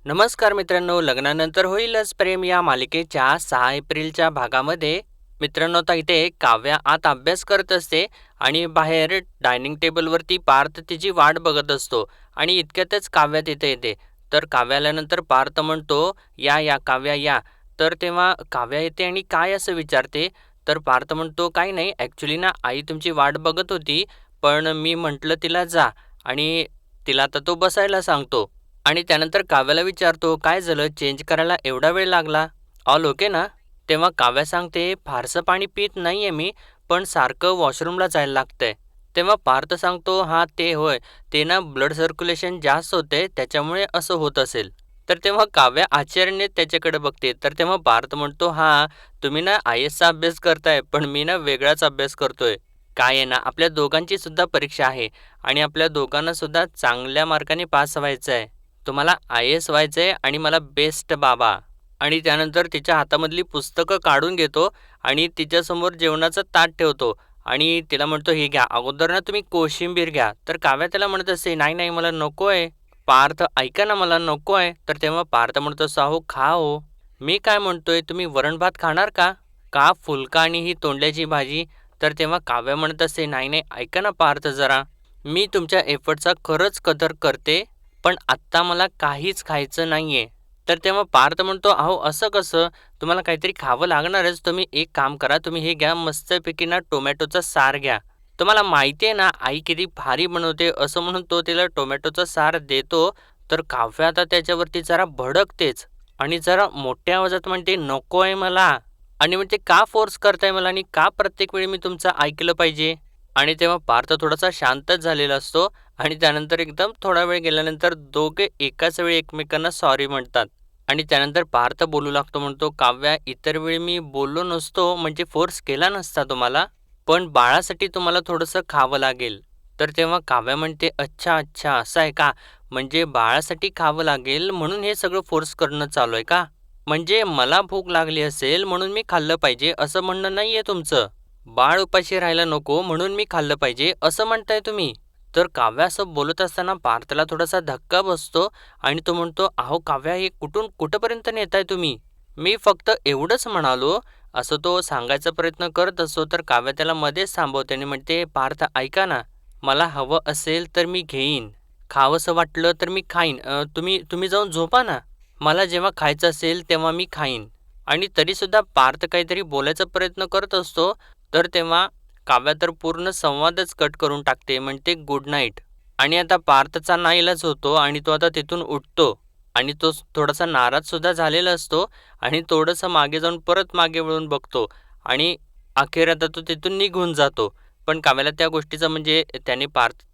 नमस्कार मित्रांनो, लग्नानंतर होईलच प्रेम या मालिकेच्या 6 एप्रिलच्या भागामध्ये मित्रांनो, आता इथे काव्या आत अभ्यास करत असते आणि बाहेर डायनिंग टेबलवरती पार्थ तिची वाट बघत असतो आणि इतक्यातच काव्या तिथे येते. तर काव्या आल्यानंतर पार्थ म्हणतो, या या काव्या या. तर तेव्हा काव्या येते आणि काय असं विचारते. तर पार्थ म्हणतो, काही नाही, ॲक्च्युली ना आई तुमची वाट बघत होती, पण मी म्हटलं तिला जा आणि तिला आता तो बसायला सांगतो. आणि त्यानंतर काव्याला विचारतो, काय झालं, चेंज करायला एवढा वेळ लागला, ऑल ओके ना? तेव्हा काव्या सांगते, फारसं पाणी पित नाहीये मी, पण सारखं वॉशरूमला जायला लागतंय. तेव्हा पार्थ सांगतो, हां ते होय, ते ना ब्लड सर्क्युलेशन जास्त होते त्याच्यामुळे असं होत असेल. तर तेव्हा काव्या आश्चर्याने त्याच्याकडे बघते. तर तेव्हा पार्थ म्हणतो, हां तुम्ही ना आय एसचा अभ्यास करताय, पण मी ना वेगळाच अभ्यास करतोय. काय आहे ना, आपल्या दोघांची सुद्धा परीक्षा आहे आणि आपल्या दोघांना सुद्धा चांगल्या मार्काने पास व्हायचं आहे. तुम्हाला आय एस व्हायचं आहे आणि मला बेस्ट बाबा. आणि त्यानंतर तिच्या हातामधली पुस्तकं काढून घेतो आणि तिच्यासमोर जेवणाचं ताट ठेवतो आणि तिला म्हणतो, हे घ्या, अगोदर ना तुम्ही कोशिंबीर घ्या. तर काव्या त्याला म्हणत असते, नाही नाही मला नको आहे. पार्थ ऐका ना, मला नको आहे. तर तेव्हा पार्थ म्हणतो, साहो खा हो. मी काय म्हणतोय, तुम्ही वरण भात खाणार का? का फुलका आणि ही तोंडल्याची भाजी? तर तेव्हा काव्य म्हणत असते, नाही नाही ऐका ना पार्थ जरा, मी तुमच्या एफर्टचा खरंच कदर करते, पण आत्ता मला काहीच खायचं नाहीये. तर तेव्हा पार्थ म्हणतो, अहो असं कसं, तुम्हाला काहीतरी खावं लागणारच. तुम्ही एक काम करा, तुम्ही हे घ्या, मस्तपैकी ना टोमॅटोचा सार घ्या. तुम्हाला माहिती आहे ना आई किती भारी बनवते, असं म्हणून तो तिला टोमॅटोचा सार देतो. तर काव्य आता त्याच्यावरती जरा भडकतेच आणि जरा मोठ्या आवाजात म्हणते, नको आहे मला. आणि म्हणते, का फोर्स करताय मला आणि का प्रत्येक वेळी मी तुमचं ऐकलं पाहिजे? आणि तेव्हा पार्थ थोडासा शांतच झालेला असतो आणि त्यानंतर एकदम थोडा वेळ गेल्यानंतर दोघे एकाच वेळी एकमेकांना सॉरी म्हणतात. आणि त्यानंतर पार्थ बोलू लागतो, म्हणतो, काव्या इतर वेळी मी बोललो नसतो, म्हणजे फोर्स केला नसता तुम्हाला, पण बाळासाठी तुम्हाला थोडंसं खावं लागेल. तर तेव्हा काव्या म्हणते, अच्छा अच्छा असं आहे का, म्हणजे बाळासाठी खावं लागेल म्हणून हे सगळं फोर्स करणं चालू आहे का? म्हणजे मला भूक लागली असेल म्हणून मी खाल्लं पाहिजे असं म्हणणं नाहीये तुमचं. बाळ उपाशी राहायला नको म्हणून मी खाल्लं पाहिजे असं म्हणताय तुम्ही. तर काव्या असं बोलत असताना पार्थला थोडासा धक्का बसतो आणि तो म्हणतो, अहो काव्या, हे कुठून कुठंपर्यंत नेताय तुम्ही? मी फक्त एवढंच म्हणालो, असं तो सांगायचा प्रयत्न करत असतो. तर काव्या त्याला मध्येच थांबवते आणि म्हणते, पार्थ ऐका ना, मला हवं असेल तर मी घेईन, खावंसं वाटलं तर मी खाईन. तुम्ही तुम्ही जाऊन झोपा ना, मला जेव्हा खायचं असेल तेव्हा मी खाईन. आणि तरीसुद्धा पार्थ काहीतरी बोलायचा प्रयत्न करत असतो. तर तेव्हा काव्या तर पूर्ण संवादच कट करून टाकते, म्हणते गुड नाईट. आणि आता पार्थचा नाईलाज होतो आणि तो आता तिथून उठतो आणि तो थोडासा नाराज सुद्धा झालेला असतो आणि थोडंसं मागे जाऊन परत मागे वळून बघतो आणि अखेर आता तो तिथून निघून जातो. पण काव्याला त्या गोष्टीचं, म्हणजे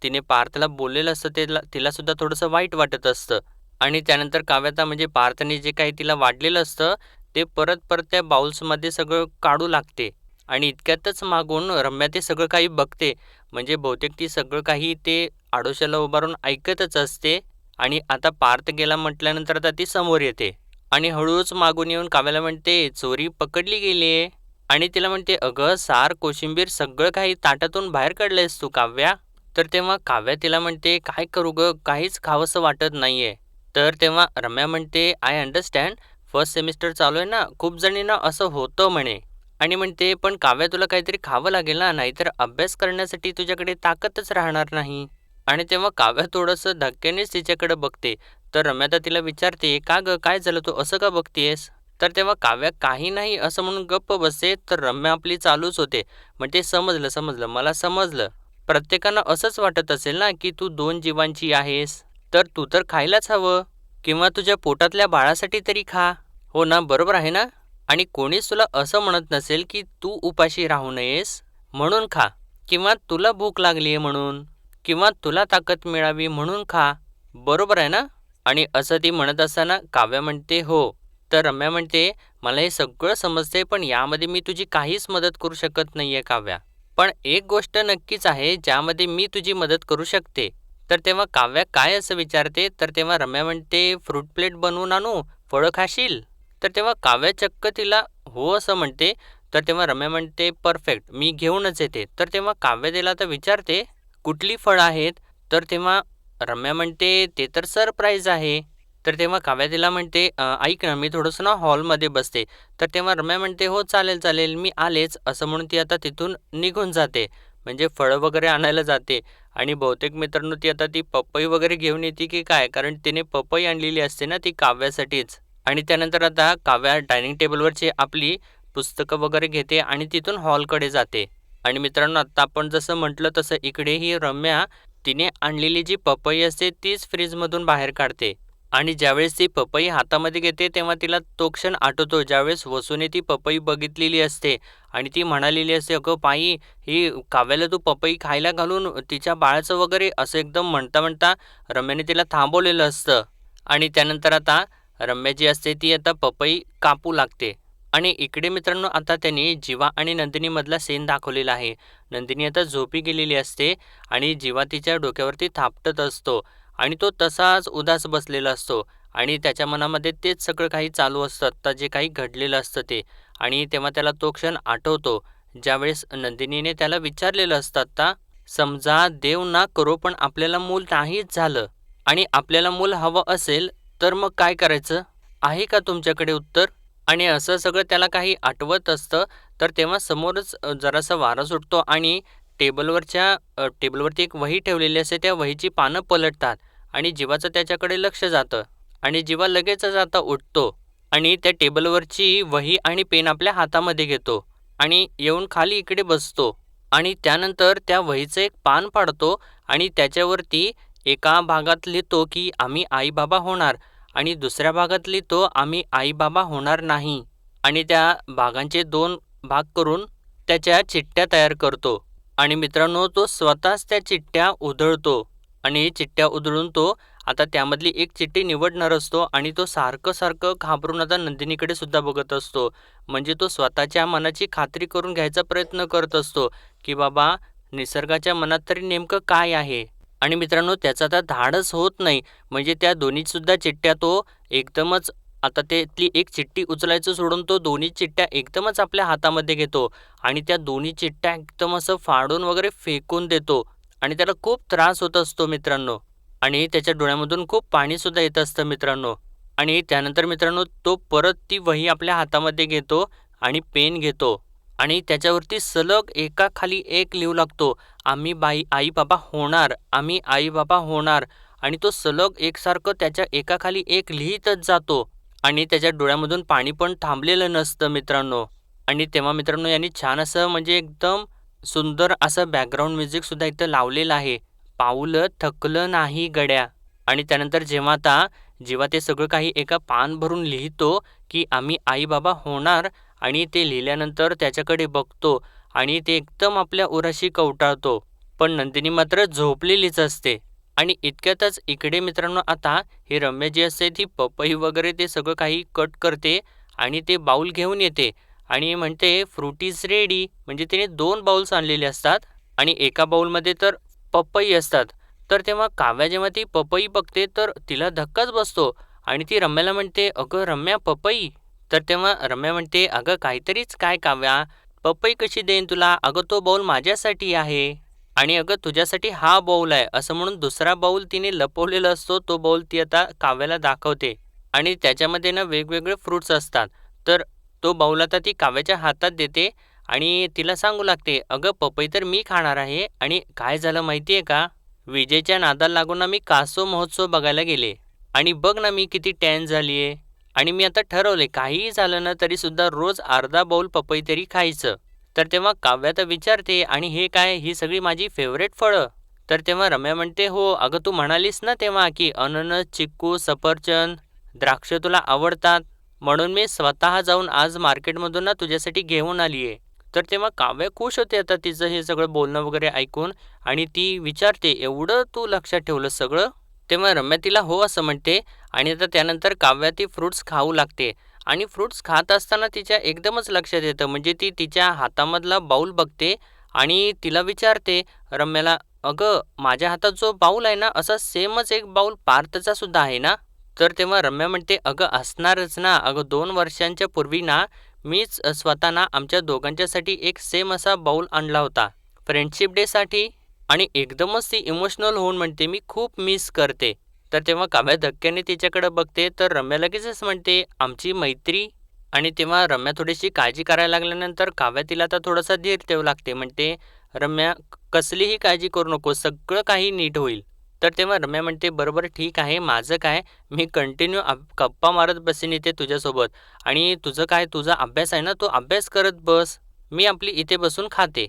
तिने पार्थला बोललेलं असतं, तिला सुद्धा थोडंसं वाईट वाटत असतं. आणि त्यानंतर काव्याचा, म्हणजे पार्थने जे काही तिला वाढलेलं असतं ते परत परत त्या बाउल्समध्ये सगळं काढू लागते. आणि इतक्यातच मागून रम्या ते सगळं काही बघते. म्हणजे बहुतेक ती सगळं काही ते आडोशाला उभारून ऐकतच असते. आणि आता पार्थ गेला म्हटल्यानंतर आता ती समोर येते आणि हळूच मागून येऊन काव्याला म्हणते, चोरी पकडली गेली. आणि तिला म्हणते, अगं सार कोशिंबीर सगळं काही ताटातून बाहेर काढलंयस तू काव्या. तर तेव्हा काव्या तिला म्हणते, काय करू ग, काहीच खावंसं वाटत नाहीये. तर तेव्हा रम्या म्हणते, आय अंडरस्टँड, फर्स्ट सेमिस्टर चालू आहे ना, खूप जणींना असं होतं म्हणे. आणि म्हणते, पण काव्या तुला काहीतरी खावं लागेल ना, नाहीतर अभ्यास करण्यासाठी तुझ्याकडे ताकदच राहणार नाही. आणि तेव्हा काव्या थोडंसं धक्क्यानेच तिच्याकडे बघते. तर रम्या तर तिला विचारते, का ग, काय झालं, तू असं का बघतेस? तर तेव्हा काव्या काही नाही असं म्हणून गप्प बसते. तर रम्या आपली चालूच होते, म्हणते, समजलं समजलं, मला समजलं. प्रत्येकानं असंच वाटत असेल ना की तू दोन जीवांची आहेस, तर तू तर खायलाच हवं, किंवा तुझ्या पोटातल्या बाळासाठी तरी खा. हो ना, बरोबर आहे ना? आणि कोणीच तुला असं म्हणत नसेल की तू उपाशी राहू नयेस म्हणून खा, किंवा तुला भूक लागली आहे म्हणून, किंवा तुला ताकद मिळावी म्हणून खा. बरोबर आहे ना? आणि असं ती म्हणत असताना काव्या म्हणते, हो. तर रम्या म्हणते, मला हे सगळं समजते, पण यामध्ये मी तुझी काहीच मदत करू शकत नाहीये काव्या. पण एक गोष्ट नक्कीच आहे ज्यामध्ये मी तुझी मदत करू शकते. तर तेव्हा काव्या काय असं विचारते. तर तेव्हा रम्या म्हणते, फ्रूट प्लेट बनवून आणू, फळं खाशील? तर तेव्हा काव्या चक्क तिला हो असं म्हणते. तर तेव्हा रम्या म्हणते, परफेक्ट, मी घेऊनच येते. तर तेव्हा काव्य तिला आता विचारते, कुठली फळं आहेत? तर तेव्हा रम्या म्हणते, ते तर सरप्राईज आहे. तर तेव्हा काव्या तिला म्हणते, "ऐक ना, मी थोडंसं ना हॉलमध्ये बसते." तर तेव्हा रम्या म्हणते, "हो, चालेल, चालेल, मी आलेच." असं म्हणून ती आता तिथून निघून जाते. म्हणजे फळं वगैरे आणायला जाते आणि बहुतेक मित्रांनो ती पपई वगैरे घेऊन येते की काय? कारण तिने पपई आणलेली असते ना ती काव्यासाठीच. आणि त्यानंतर आता काव्या डायनिंग टेबलवरची आपली पुस्तकं वगैरे घेते आणि तिथून हॉलकडे जाते. आणि मित्रांनो आत्ता आपण जसं म्हटलं तसं इकडे ही रम्या तिने आणलेली जी पपई असते तीच फ्रीजमधून बाहेर काढते. आणि ज्यावेळेस ती पपई हातामध्ये घेते तेव्हा तिला तो क्षण आठवतो ज्यावेळेस वसूने ती पपई बघितलेली असते आणि ती म्हणालेली असते, "अगं बाई, ही काव्याला तू पपई खायला घालून तिच्या बाळाचं वगैरे." असं एकदम म्हणता म्हणता रम्याने तिला थांबवलेलं असतं. आणि त्यानंतर आता रम्या जी असते ती आता पपई कापू लागते. आणि इकडे मित्रांनो आता त्यांनी जीवा आणि नंदिनीमधला सीन दाखवलेला आहे. नंदिनी आता झोपी गेलेली असते आणि जीवा तिच्या डोक्यावरती थापटत असतो आणि तो तसाच उदास बसलेला असतो आणि त्याच्या मनामध्ये तेच सगळं काही चालू असतं, आत्ता जे काही घडलेलं असतं ते. आणि तेव्हा त्याला तो क्षण आठवतो ज्यावेळेस नंदिनीने त्याला विचारलेलं असतं, "आत्ता समजा देव ना करो पण आपल्याला मूल नाहीच झालं आणि आपल्याला मूल हवं असेल तर मग काय करायचं? आहे का तुमच्याकडे उत्तर?" आणि असं सगळं त्याला काही आठवत असतं. तर तेव्हा समोरच जरासा वारा सुटतो आणि टेबलवरती एक वही ठेवलेली असते. त्या वहीची पानं पलटतात आणि जीवाचं त्याच्याकडे लक्ष जातं आणि जीवा लगेचच आता उठतो आणि त्या टेबलवरची वही आणि पेन आपल्या हातामध्ये घेतो आणि येऊन खाली इकडे बसतो आणि त्यानंतर त्या वहीचं एक पान फाडतो आणि त्याच्यावरती एका भागात लिहितो की आम्ही आई-बाबा होणार आणि दुसऱ्या भागात लिहितो आम्ही आई-बाबा होणार नाही. आणि त्या भागांचे 2 भाग करून त्याच्या चिठ्ठ्या तयार करतो. आणि मित्रांनो तो स्वतःच त्या चिठ्ठ्या उधळतो आणि चिठ्ठ्या उधळून तो आता त्यामधली एक चिठ्ठी निवडणार असतो आणि तो सारखं घाबरून आता नंदिनीकडे सुद्धा बघत असतो. म्हणजे तो स्वतःच्या मनाची खात्री करून घ्यायचा प्रयत्न करत असतो, की बाबा निसर्गाच्या मनात तरी नेमकं काय आहे? आणि मित्रांनो त्याचं आता धाडस होत नाही. म्हणजे त्या दोन्हीसुद्धा चिठ्ठ्या तो एकदमच आता त्यातली एक चिठ्ठी उचलायचं सोडून तो दोन्ही चिठ्ठ्या एकदमच आपल्या हातामध्ये घेतो आणि त्या दोन्ही चिठ्ठ्या एकदम असं फाडून वगैरे फेकून देतो आणि त्याला खूप त्रास होत असतो मित्रांनो. आणि त्याच्या डोळ्यामधून खूप पाणीसुद्धा येत असतं मित्रांनो. आणि त्यानंतर मित्रांनो तो परत ती वही आपल्या हातामध्ये घेतो आणि पेन घेतो आणि त्याच्यावरती सलग एकाखाली एक लिहू लागतो, "आम्ही आई-बाबा होणार, आम्ही आई-बाबा होणार." आणि तो सलग एकसारखं त्याच्या एकाखाली एक लिहितच जातो आणि त्याच्या डोळ्यामधून पाणी पण थांबलेलं नसतं मित्रांनो. आणि तेव्हा मित्रांनो यांनी छान असं म्हणजे एकदम सुंदर असं बॅकग्राऊंड म्युझिकसुद्धा इथं लावलेलं आहे. "पाऊलं थकलं नाही गड्या." आणि त्यानंतर जेव्हा ते सगळं काही एका पान भरून लिहितो, की आम्ही आई-बाबा होणार आणि ते लिहिल्यानंतर त्याच्याकडे बघतो आणि ते एकदम आपल्या उराशी कवटाळतो. पण नंदिनी मात्र झोपलेलीच असते. आणि इतक्यातच इकडे मित्रांनो आता ही रम्या जी असते ती पपई वगैरे ते सगळं काही कट करते आणि ते बाउल घेऊन येते आणि म्हणते, "फ्रूट इज रेडी." म्हणजे तिने 2 बाउल्स आणलेले असतात आणि एका बाउलमध्ये तर पपई असतात. तर तेव्हा काव्या जेव्हा ती पपई बघते तर तिला धक्काच बसतो आणि ती रम्याला म्हणते, "अगं रम्या, पपई?" तर तेव्हा रम्या म्हणते, "अगं काहीतरीच काय काव्या, पपई कशी देईन तुला? अगं तो बाउल माझ्यासाठी आहे आणि अगं तुझ्यासाठी हा बाउल आहे." असं म्हणून दुसरा बाउल तिने लपवलेला असतो. तो बाउल ती आता काव्याला दाखवते आणि त्याच्यामध्ये ना वेगवेगळे फ्रुट्स असतात. तर तो बाउल आता ती काव्याच्या हातात देते आणि तिला सांगू लागते, "अगं पपई तर मी खाणार आहे आणि काय झालं माहिती आहे का? विजेच्या नादाला लागून ना मी कासव महोत्सव बघायला गेले आणि बघ ना मी किती टॅन झाली आहे आणि मी आता ठरवले काहीही झालं ना तरीसुद्धा रोज अर्धा बाउल पपई तरी खायचं." तर तेव्हा काव्या तर विचारते, "आणि हे काय? ही सगळी माझी फेवरेट फळं?" तर तेव्हा रम्या म्हणते, "हो, अगं तू म्हणालीस ना तेव्हा की अननस, चिक्कू, सफरचंद, द्राक्ष तुला आवडतात, म्हणून मी स्वतः जाऊन आज मार्केटमधून ना तुझ्यासाठी घेऊन आली आहे." तर तेव्हा काव्य खुश होते आता तिचं हे सगळं बोलणं वगैरे ऐकून आणि ती विचारते, "एवढं तू लक्षात ठेवलं सगळं?" तेव्हा रम्या तिला हो असं म्हणते आणि आता त्यानंतर काव्या ती फ्रुट्स खाऊ लागते आणि फ्रुट्स खात असताना तिच्या एकदमच लक्षात येतं म्हणजे ती तिच्या हातामधला बाऊल बघते आणि तिला विचारते रम्याला, "अगं माझ्या हातात जो बाऊल आहे ना असा सेमच एक बाऊल पार्थचा सुद्धा आहे ना?" तर तेव्हा रम्या म्हणते, "अगं असणारच ना. अगं 2 वर्षांच्या पूर्वी ना मीच स्वतः ना आमच्या दोघांच्यासाठी एक सेम असा बाऊल आणला होता फ्रेंडशिप डेसाठी." आणि एकदमच ती इमोशनल होऊन म्हणते, "मी खूप मिस करते." तर तेव्हा काव्या धक्क्याने तिच्याकडे बघते तर रम्या लगेचच म्हणते आमची मैत्री. आणि तेव्हा रम्या थोडीशी काळजी करायला लागल्यानंतर काव्या तिला आता थोडासा धीर देऊ लागते. म्हणते रम्या कसलीही काळजी करू नको, सगळं काही नीट होईल. तर तेव्हा रम्या म्हणते बरोबर ठीक आहे, माझं काय, मी कंटिन्यू गप्पा मारत बसेन इथे तुझ्यासोबत. आणि तुझं काय, तुझा अभ्यास आहे ना, तो अभ्यास करत बस, मी आपली इथे बसून खाते.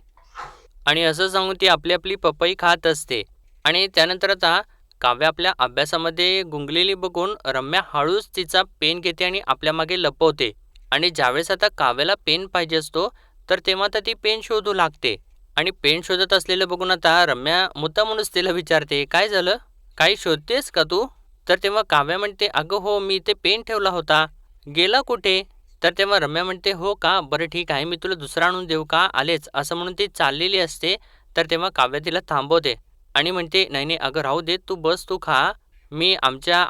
आणि असं सांगून ती आपली आपली पपई खात असते. आणि त्यानंतर आता काव्या आपल्या अभ्यासामध्ये गुंगलेली बघून रम्या हळूच तिचा पेन घेते आणि आपल्या मागे लपवते. आणि ज्यावेळेस आता काव्याला पेन पाहिजे असतो तर तेव्हा तर ती पेन शोधू लागते. आणि पेन शोधत असलेलं बघून आता रम्या मुद्दामूनच तिला विचारते काय झालं, काही शोधतेस का तू. तर तेव्हा काव्या म्हणते अगं हो, मी ते पेन ठेवला होता, गेला कुठे. तर तेव्हा रम्या म्हणते हो का, बरं ठीक आहे, मी तुला दुसरा आणून देऊ का, आलेच, असं म्हणून ती चाललेली असते. तर तेव्हा काव्या तिला थांबवते आणि म्हणते नाही नाही अगं राहू दे, तू बस, तू खा, मी आमच्या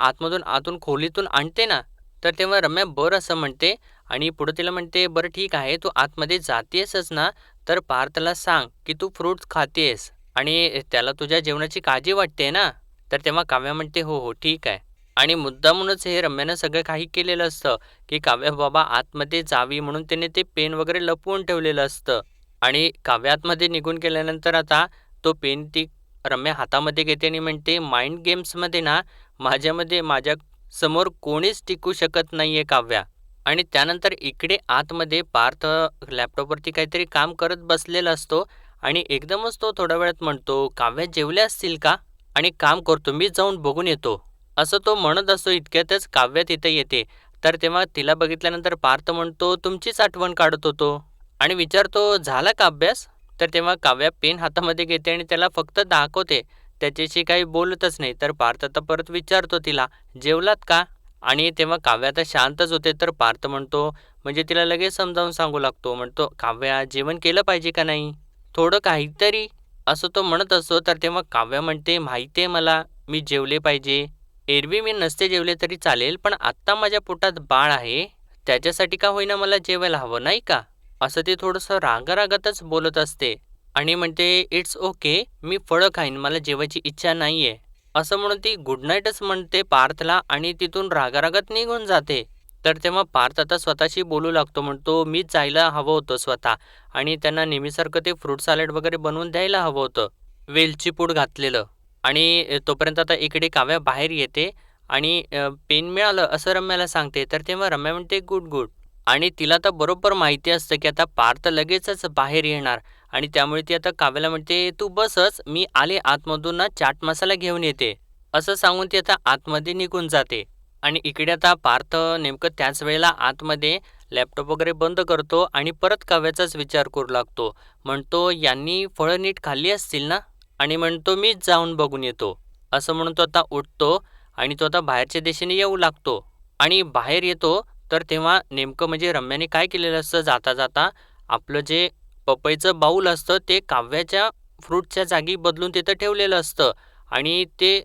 आतून खोलीतून आणते ना. तर तेव्हा रम्या बरं असं म्हणते आणि पुढे तिला म्हणते बरं ठीक आहे, तू आतमध्ये जातेसच ना, तर पार्थला सांग की तू फ्रूट्स खातेस आणि त्याला तुझ्या जेवणाची काळजी वाटते ना. तर तेव्हा काव्या म्हणते हो हो ठीक आहे. आणि मुद्दामूनच हे रम्यानं सगळं काही केलेलं असतं की काव्या बाबा आतमध्ये जावी म्हणून त्याने ते पेन वगैरे लपवून ठेवलेलं असतं. आणि काव्य आतमध्ये निघून गेल्यानंतर आता तो पेन ती रम्या हातामध्ये घेते आणि म्हणते माइंड गेम्समध्ये ना माझ्या समोर कोणीच टिकू शकत नाहीये काव्या. आणि त्यानंतर इकडे आतमध्ये पार्थ लॅपटॉपवरती काहीतरी काम करत बसलेला असतो आणि एकदमच तो थोड्या वेळात म्हणतो काव्या जेवल्या असतील का, आणि काम करतो मी जाऊन बघून येतो, असं तो म्हणत असतो. इतक्यातच काव्य तिथे येते. तर तेव्हा तिला बघितल्यानंतर पार्थ म्हणतो तुमचीच आठवण काढत होतो आणि विचारतो झाला का अभ्यास. तर तेव्हा काव्या पेन हातामध्ये घेते आणि त्याला फक्त दाखवते, त्याच्याशी काही बोलतच नाही. तर पार्थ आता परत विचारतो तिला जेवलात का. आणि तेव्हा काव्या आता शांतच होते. तर पार्थ म्हणतो म्हणजे तिला लगेच समजावून सांगू लागतो, म्हणतो काव्या जेवण केलं पाहिजे का नाही, थोडं काहीतरी, असं तो म्हणत असतो. तर तेव्हा काव्या म्हणते माहिती आहे मला, मी जेवले पाहिजे, एरवी मी नसते जेवले तरी चालेल, पण आत्ता माझ्या पोटात बाळ आहे, त्याच्यासाठी का होईना मला जेवायला हवं नाही का, असं ते थोडंसं रागारागातच बोलत असते. आणि म्हणते इट्स ओके, मी फळं खाईन, मला जेवायची इच्छा नाही आहे, असं म्हणून ती गुड नाईटच म्हणते पार्थला आणि तिथून रागारागात निघून जाते. तर तेव्हा पार्थ आता स्वतःशी बोलू लागतो, म्हणतो मीच जायला हवं होतं स्वतः आणि त्यांना नेहमीसारखं ते फ्रूट सॅलड वगैरे बनवून द्यायला हवं होतं, वेलची पूड घातलेलं. आणि तोपर्यंत आता इकडे काव्या बाहेर येते आणि पेन मिळालं असं रम्याला सांगते. तर तेव्हा रम्या म्हणते गुड गुड. आणि तिला तर बरोबर माहिती असतं की आता पार्थ लगेचच बाहेर येणार आणि त्यामुळे ती आता काव्याला म्हणते तू बसच, मी आले आतमधून ना चाट मसाला घेऊन येते, असं सांगून ती आता आतमध्ये निघून जाते. आणि इकडे आता पार्थ नेमकं त्याच वेळेला आतमध्ये लॅपटॉप वगैरे बंद करतो आणि परत काव्याचाच विचार करू लागतो. म्हणतो यांनी फळं नीट खाल्ली असतील ना, आणि म्हणतो मीच जाऊन बघून येतो, असं म्हणून तो आता उठतो आणि तो आता बाहेरच्या दिशेने येऊ लागतो. आणि बाहेर येतो तर तेव्हा नेमकं म्हणजे रम्याने काय केलेलं असतं, जाता जाता आपलं जे पपईचं बाऊल असतं ते काव्याच्या फ्रूटच्या जागी बदलून तिथं ठेवलेलं असतं. आणि ते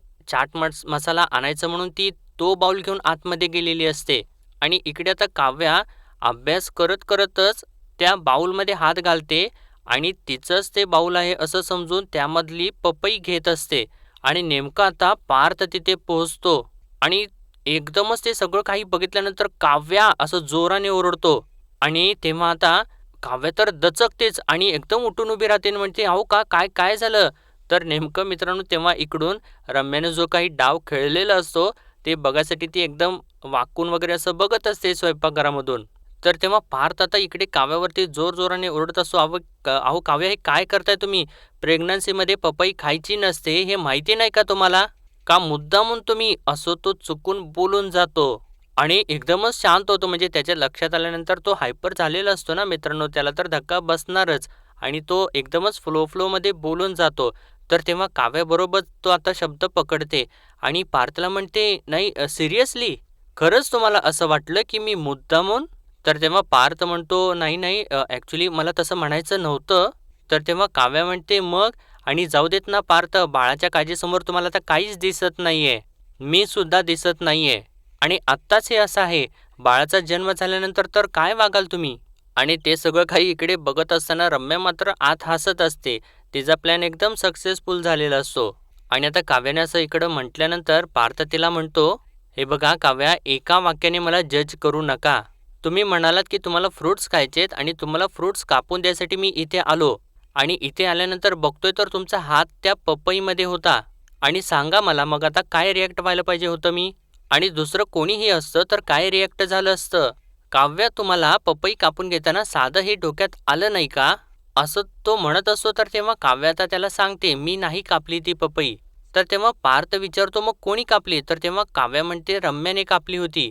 मसाला आणायचं म्हणून ती तो बाऊल घेऊन आतमध्ये गेलेली असते. आणि इकडे आता काव्या अभ्यास करत करतच त्या बाऊलमध्ये हात घालते आणि तिचंच ते बाऊल आहे असं समजून त्यामधली पपई घेत असते. आणि नेमकं आता पार्थ तिथे पोहोचतो आणि एकदमच ते सगळं काही बघितल्यानंतर काव्या असं जोराने ओरडतो. आणि तेव्हा आता काव्या तर दचकतेच आणि एकदम उठून उभी राहते आणि म्हणते अहो का, काय काय झालं. तर नेमकं मित्रांनो तेव्हा इकडून रम्याने जो काही डाव खेळलेला असतो ते बघायसाठी ती एकदम वाकून वगैरे असं बघत असते स्वयंपाकघरामधून. तर तेव्हा पार्थ आता इकडे काव्यावरती जोरजोराने ओरडत असतो, अहो काव्या हे काय करताय तुम्ही, प्रेग्नन्सीमध्ये पपई खायची नसते हे माहिती नाही का तुम्हाला, का मुद्दामून तुम्ही, असं तो चुकून बोलून जातो. आणि एकदमच शांत होतो, म्हणजे त्याच्या लक्षात आल्यानंतर तो हायपर झालेला असतो ना मित्रांनो, त्याला तर धक्का बसणारच आणि तो एकदमच फ्लोमध्ये बोलून जातो. तर तेव्हा काव्याबरोबर तो आता शब्द पकडते आणि पार्थला म्हणते नाही सिरियसली, खरंच तुम्हाला असं वाटलं की मी मुद्दामून. तर तेव्हा पार्थ म्हणतो नाही नाही ॲक्च्युली मला तसं म्हणायचं नव्हतं. तर तेव्हा काव्या म्हणते मग, आणि जाऊ देत ना पार्थ, बाळाच्या काळजीसमोर तुम्हाला आता काहीच दिसत नाहीये, मी सुद्धा दिसत नाहीये, आणि आत्ताच हे असं आहे, बाळाचा जन्म झाल्यानंतर तर काय वागाल तुम्ही. आणि ते सगळं काही इकडे बघत असताना रम्या मात्र आत हसत असते, तिचा प्लॅन एकदम सक्सेसफुल झालेला असतो. आणि आता काव्याने असं इकडं म्हटल्यानंतर पार्थ तिला म्हणतो, हे बघा काव्या, एका वाक्याने मला जज करू नका. तुम्ही म्हणालात की तुम्हाला फ्रुट्स खायचेत आणि तुम्हाला फ्रुट्स कापून द्यायसाठी मी इथे आलो आणि इथे आल्यानंतर बघतोय तर तुमचा हात त्या पपईमध्ये होता. आणि सांगा मला मग आता काय रिॲक्ट व्हायला पाहिजे होतं मी? आणि दुसरं कोणीही असतं तर काय रिॲक्ट झालं असतं? काव्या, तुम्हाला पपई कापून घेताना साधं हे डोक्यात आलं नाही का? असं तो म्हणत असतो तर तेव्हा काव्या आता त्याला सांगते, मी नाही कापली ती पपई. तर तेव्हा पार्थ विचारतो, मग कोणी कापली? तर तेव्हा काव्या म्हणते, रम्याने कापली होती.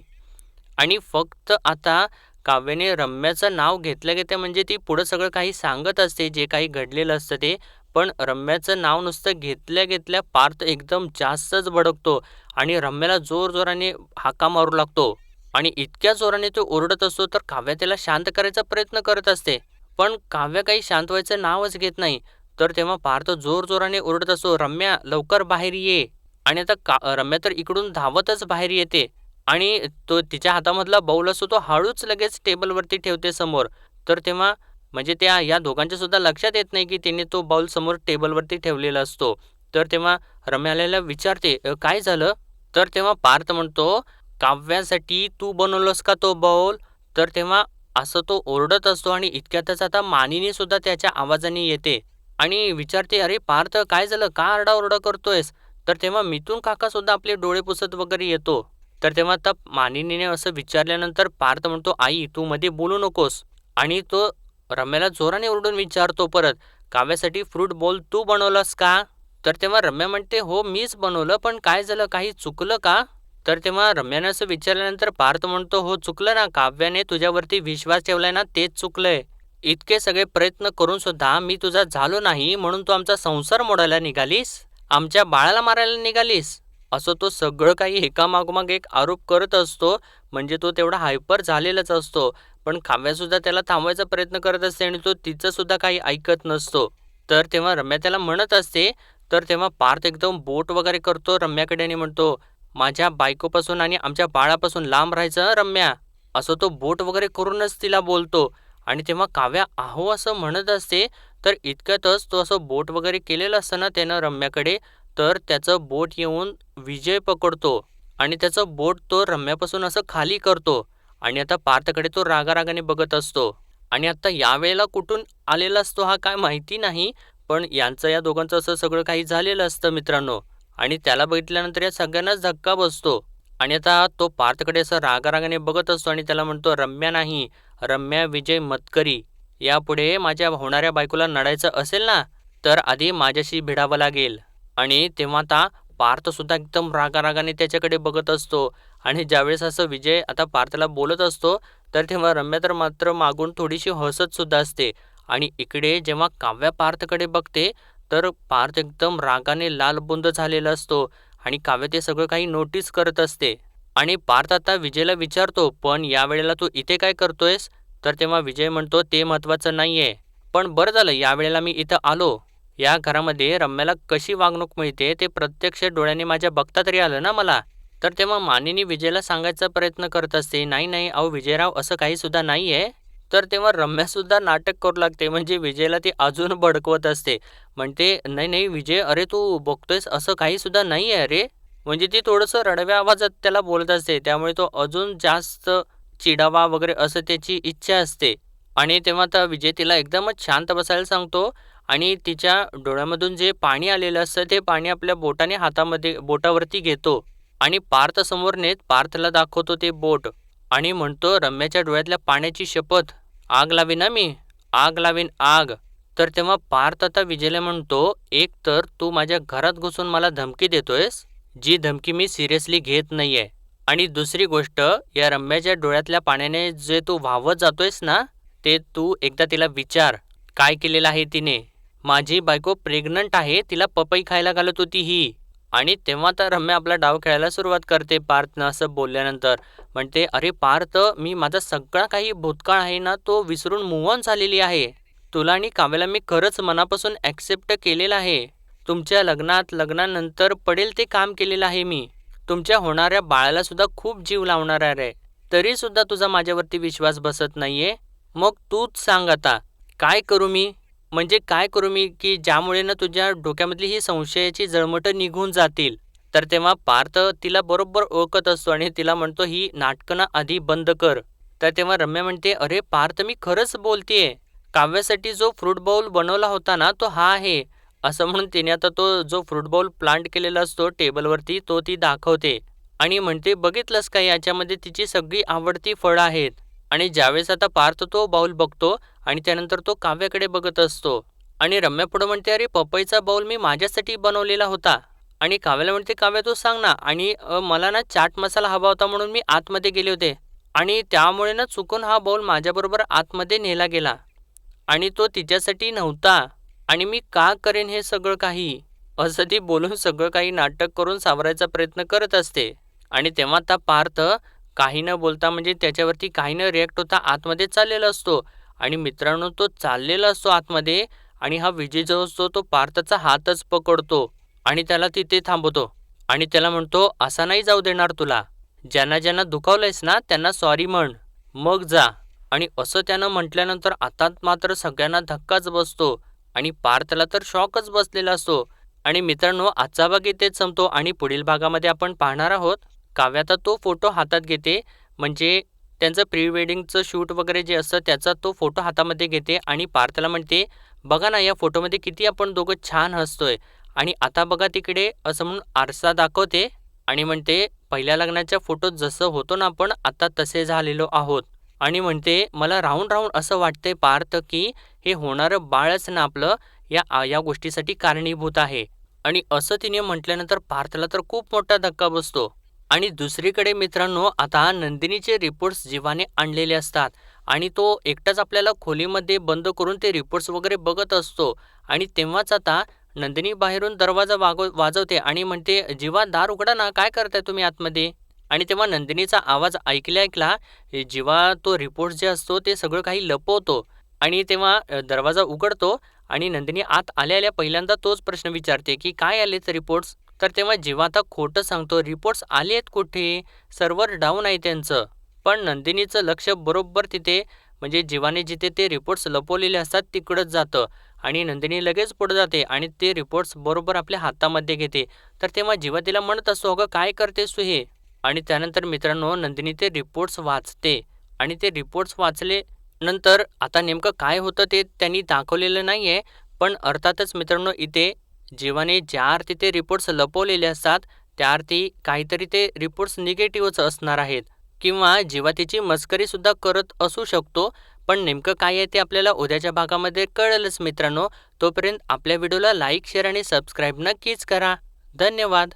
आणि फक्त आता काव्याने रम्याचं नाव घेतल्या घेत्या म्हणजे ती पुढं सगळं काही सांगत असते, जे काही घडलेलं असतं ते. पण रम्याचं नाव नुसतं घेतल्या घेतल्या पार्थ एकदम जास्तच भडकतो आणि रम्याला जोरजोराने हाका मारू लागतो. आणि इतक्या जोराने तो ओरडत असतो तर काव्या त्याला शांत करायचा प्रयत्न करत असते. पण काव्य काही शांत व्हायचं नावच घेत नाही. तर तेव्हा पार्थ जोरजोराने ओरडत असतो, रम्या लवकर बाहेर ये. आणि आता रम्या तर इकडून धावतच बाहेर येते आणि तो तिच्या हातामधला बाऊल असतो तो हळूच लगेच टेबलवरती ठेवते समोर. तर तेव्हा म्हणजे त्या या दोघांच्या सुद्धा लक्षात येत नाही की तिने तो बाऊल समोर टेबलवरती ठेवलेला असतो. तर तेव्हा रम्या आलेला विचारते, काय झालं?" तर तेव्हा पार्थ म्हणतो, "काव्यासाठी तू बनवलंस का तो बाऊल?" तर तेव्हा असं तो ओरडत असतो आणि इतक्यातच आता मानिनी सुद्धा त्याच्या आवाजाने येते आणि विचारते, "अरे पार्थ, काय झालं? का आरडाओरडा करतोयस?" तर तेव्हा मिथून काका सुद्धा आपले डोळे पुसत वगैरे येतो. तर तेव्हा आता मानिनीने असं विचारल्यानंतर पार्थ म्हणतो, "आई, तू मध्ये बोलू नकोस." आणि तो रम्याला जोराने ओरडून विचारतो परत, "काव्यासाठी फ्रूट बोल तू बनवलास का?" तर तेव्हा रम्या म्हणते, "हो, मीच बनवलं, पण काय झालं? काही चुकलं का?" तर तेव्हा रम्याने असं विचारल्यानंतर पार्थ म्हणतो, "हो, चुकलं ना. काव्याने तुझ्यावरती विश्वास ठेवलाय ना, तेच चुकलंय. इतके सगळे प्रयत्न करून सुद्धा मी तुझा झालो नाही म्हणून तू आमचा संसार मोडायला निघालीस? आमच्या बाळाला मारायला निघालीस?" असं तो सगळं काही एकामागोमाग एक आरोप करत असतो. म्हणजे तो तेवढा हायपर झालेलाच असतो. पण काव्यासुद्धा त्याला थांबवायचा प्रयत्न करत असते आणि तो तिचंसुद्धा काही ऐकत नसतो. तर तेव्हा रम्या त्याला म्हणत असते. तर तेव्हा पार्थ एकदम बोट वगैरे करतो रम्याकडे आणि म्हणतो, "माझ्या बायकोपासून आणि आमच्या बाळापासून लांब राहायचं हं रम्या." असं तो बोट वगैरे करूनच तिला बोलतो. आणि तेव्हा काव्या आहो असं म्हणत असते. तर इतक्यातच तो असं बोट वगैरे केलेलं असतं ना त्यानं रम्याकडे, तर त्याचं बोट येऊन विजय पकडतो आणि त्याचं बोट तो रम्यापासून असं खाली करतो. आणि आता पार्थकडे तो रागारागाने बघत असतो. आणि आता यावेळेला कुठून आलेला असतो हा काय माहिती नाही. पण यांचं या दोघांचं असं सगळं काही झालेलं असतं मित्रांनो. आणि त्याला बघितल्यानंतर या सगळ्यांनाच धक्का बसतो. आणि आता तो पार्थकडे असं रागारागाने बघत असतो आणि त्याला म्हणतो, "रम्या नाही, रम्या विजय मतकरी. यापुढे माझ्या होणाऱ्या बायकोला नडायचं असेल ना, तर आधी माझ्याशी भिडावं लागेल." आणि तेव्हा आता पार्थसुद्धा एकदम रागारागाने त्याच्याकडे बघत असतो. आणि ज्यावेळेस असं विजय आता पार्थला बोलत असतो, तर तेव्हा रम्या तर मात्र मागून थोडीशी हसत सुद्धा असते. आणि इकडे जेव्हा काव्या पार्थकडे बघते, तर पार्थ एकदम रागाने लालबुंद झालेला असतो आणि काव्य ते सगळं काही नोटीस करत असते. आणि पार्थ आता विजयला विचारतो, "पण यावेळेला तू इथे काय करतोयस?" तर तेव्हा विजय म्हणतो, "ते महत्त्वाचं नाहीये. पण बरं झालं यावेळेला मी इथं आलो. या घरामध्ये रम्याला कशी वागणूक मिळते ते प्रत्यक्ष डोळ्याने माझ्या बघता तरी आलं ना मला." तर तेव्हा मानिनी विजयला सांगायचा प्रयत्न करत असते, "नाही, नाही, अहो विजयराव, असं काही सुद्धा नाहीये." तर तेव्हा रम्यासुद्धा नाटक करू लागते. म्हणजे विजयला ती अजून भडकवत असते. म्हणते, "नाही, नाही विजय, अरे तू बघतोयस असं काही सुद्धा नाही आहे अरे." म्हणजे ती थोडंसं रडव्या आवाजात त्याला बोलत असते. त्यामुळे तो अजून जास्त चिडावा वगैरे असं त्याची इच्छा असते. आणि तेव्हा आता विजय तिला एकदमच शांत बसायला सांगतो आणि तिच्या डोळ्यामधून जे पाणी आलेलं असतं ते पाणी आपल्या बोटाने हातामध्ये बोटावरती घेतो आणि पार्थ समोर नेत पार्थला दाखवतो ते बोट आणि म्हणतो, "रम्याच्या डोळ्यातल्या पाण्याची शपथ, आग लावीन ना मी, आग लावीन आग." तर तेव्हा पार्थ आता विजयला म्हणतो, "एक तर तू माझ्या घरात घुसून मला धमकी देतोयस, जी धमकी मी सिरियसली घेत नाहीये. आणि दुसरी गोष्ट, या रम्याच्या डोळ्यातल्या पाण्याने जे तू वाहवत जातोयस ना, ते तू एकदा तिला विचार, काय केलेलं आहे तिने. माझी बायको प्रेग्नंट आहे, तिला पपई खायला घालत होती ही." आणि तेव्हा तर रम्या आपला डाव खेळायला सुरुवात करते पार्थनं असं बोलल्यानंतर. म्हणते, "अरे पार्थ, मी माझा सगळा काही भूतकाळ आहे ना, तो विसरून मूव्ह ऑन झालेली आहे. तुला आणि काव्याला मी खरंच मनापासून ॲक्सेप्ट केलेलं आहे. तुमच्या लग्नानंतर पडेल ते काम केलेलं आहे मी. तुमच्या होणाऱ्या बाळाला सुद्धा खूप जीव लावणार आहे. तरी सुद्धा तुझा माझ्यावरती विश्वास बसत नाहीये. मग तूच सांग आता, काय करू मी?" म्हणजे काय करू मी, की ज्यामुळे ना तुझ्या डोक्यामधली ही संशयाची जळमटं निघून जातील. तर तेव्हा पार्थ तिला बरोबर ओळखत असतो आणि तिला म्हणतो, "ही नाटकं ना आधी बंद कर." तर तेव्हा रम्या म्हणते, "अरे पार्थ, मी खरंच बोलतीये. काव्यासाठी जो फ्रूट बाउल बनवला होता ना, तो हा आहे." असं म्हणून तिने आता तो जो फ्रूट बाउल प्लांट केलेला असतो टेबलवरती, तो ती दाखवते आणि म्हणते, "बघितलंस का, याच्यामध्ये तिची सगळी आवडती फळं आहेत." आणि ज्यावेळेस आता पार्थ तो बाउल बघतो आणि त्यानंतर तो काव्याकडे बघत असतो आणि रम्या पुढं म्हणते, "अरे पपईचा बाउल मी माझ्यासाठी बनवलेला होता." आणि काव्याला म्हणते, "काव्या तू सांग ना." आणि मला ना चाट मसाला हवा होता म्हणून मी आतमध्ये गेले होते आणि त्यामुळे ना चुकून हा बाउल माझ्याबरोबर आतमध्ये नेला गेला आणि तो तिच्यासाठी नव्हता आणि मी का करेन हे सगळं काही, असं ती बोलून सगळं काही नाटक करून सावरायचा प्रयत्न करत असते. आणि तेव्हा आता पार्थ काही न बोलता, म्हणजे त्याच्यावरती काही न रिॲक्ट होता आतमध्ये चाललेला असतो आणि मित्रांनो तो चाललेला असतो आतमध्ये आणि हा विजय जो असतो तो पार्थचा हातच पकडतो आणि त्याला तिथे थांबवतो आणि त्याला म्हणतो, "असा नाही जाऊ देणार तुला. ज्यांना ज्यांना दुखावलंयस ना त्यांना सॉरी म्हण, मग जा." आणि असं त्यानं म्हटल्यानंतर आता मात्र सगळ्यांना धक्काच बसतो आणि पार्थला तर शॉकच बसलेला असतो. आणि मित्रांनो, आजचा भाग इथेच संपतो आणि पुढील भागामध्ये आपण पाहणार आहोत काव्या तर तो फोटो हातात घेते, म्हणजे त्यांचं प्री वेडिंगचं शूट वगैरे जे असतं त्याचा तो फोटो हातामध्ये घेते आणि पार्थला म्हणते, "बघा ना, या फोटोमध्ये किती आपण दोघं छान हसतोय." आणि आता बघा तिकडे असं म्हणून आरसा दाखवते आणि म्हणते, "पहिल्या लग्नाच्या फोटोत जसं होतो ना आपण, आता तसे झालेलो आहोत." आणि म्हणते, "मला राहून राहून असं वाटतंय पार्थ, की हे होणारं बाळच ना आपलं या गोष्टीसाठी कारणीभूत आहे." आणि असं तिने म्हटल्यानंतर पार्थला तर खूप मोठा धक्का बसतो. आणि दुसरीकडे मित्रांनो, आता नंदिनीचे रिपोर्ट्स जीवाने आणलेले असतात आणि तो एकटाच आपल्याला खोलीमध्ये बंद करून ते रिपोर्ट्स वगैरे बघत असतो आणि तेव्हाच आता नंदिनी बाहेरून दरवाजा वाजवते आणि म्हणते, "जीवा, दार उघडा ना, काय करताय तुम्ही आतमध्ये?" आणि तेव्हा नंदिनीचा आवाज ऐकल्या ऐकला जीवा तो रिपोर्ट जे असतो ते सगळं काही लपवतो आणि तेव्हा दरवाजा उघडतो आणि नंदिनी आत आल्या आल्या पहिल्यांदा तोच प्रश्न विचारते, की "काय आलेत रिपोर्ट्स?" तर तेव्हा जेव्हा आता खोटं सांगतो, रिपोर्ट्स आलेत कुठे? सर्व्हर डाऊन आहे त्यांचं. पण नंदिनीचं लक्ष बरोबर तिथे, म्हणजे जीवाने जिथे ते रिपोर्ट्स लपवलेले असतात तिकडंच जातं आणि नंदिनी लगेच पुढे जाते आणि ते रिपोर्ट्स बरोबर आपल्या हातामध्ये घेते. तर तेव्हा जीवा तिला म्हणत असतो, "अगं काय करतेस तू हे?" आणि त्यानंतर मित्रांनो, नंदिनी ते रिपोर्ट्स वाचते आणि ते रिपोर्ट्स वाचले नंतर आता नेमकं काय होतं ते त्यांनी दाखवलेलं नाहीये. पण अर्थातच मित्रांनो, इथे जीवाने ज्या अर्थी ते रिपोर्ट्स लपवलेले असतात त्या अर्थी काहीतरी ते रिपोर्ट्स निगेटिव्हच असणार आहेत किंवा जीवा तिची मस्करीसुद्धा करत असू शकतो. पण नेमकं काय आहे ते आपल्याला उद्याच्या भागामध्ये कळेलच मित्रांनो. तोपर्यंत आपल्या व्हिडिओला लाईक, शेअर आणि सबस्क्राईब नक्कीच करा. धन्यवाद.